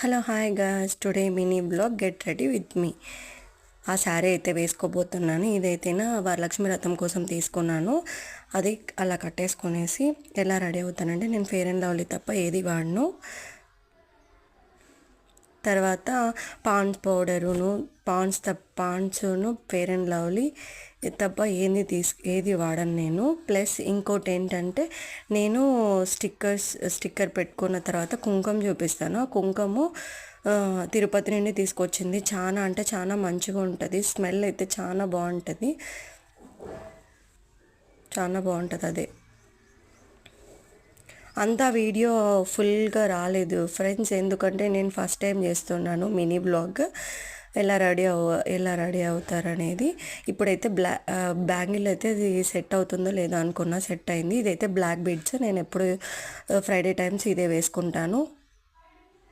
Hello hi guys, today mini blog get ready with me. ఆ శారీ అయితే వేసుకోబోతున్నాను. ఇదైతేనా వరలక్ష్మి వ్రతం కోసం తీసుకున్నాను. అది అలా కట్టేసుకునేసి ఎలా రెడీ అవుతానంటే, నేను ఫెయిర్ అండ్ లవ్లీ తప్ప ఏది వాడను. తర్వాత పాండ్స్ పౌడరును పాండ్స్ను ఫెయిర్ అండ్ లవ్లీ తప్ప ఏది వాడను నేను. ప్లస్ ఇంకోటి ఏంటంటే, నేను స్టిక్కర్ పెట్టుకున్న తర్వాత కుంకుమ చూపిస్తాను. ఆ కుంకుమ తిరుపతి నుండి తీసుకొచ్చింది. చాలా అంటే చాలా మంచిగా ఉంటుంది. స్మెల్ అయితే చాలా బాగుంటుంది. అదే అంతా వీడియో ఫుల్గా రాలేదు ఫ్రెండ్స్, ఎందుకంటే నేను ఫస్ట్ టైం చేస్తున్నాను మినీ బ్లాగ్. ఎలా రెడీ అవుతారనేది. ఇప్పుడైతే బ్యాంగిల్ అయితే ఇది సెట్ అవుతుందో లేదో అనుకున్నా, సెట్ అయింది. ఇదైతే బ్లాక్ బీడ్స్. నేను ఎప్పుడు ఫ్రైడే టైమ్స్ ఇదే వేసుకుంటాను.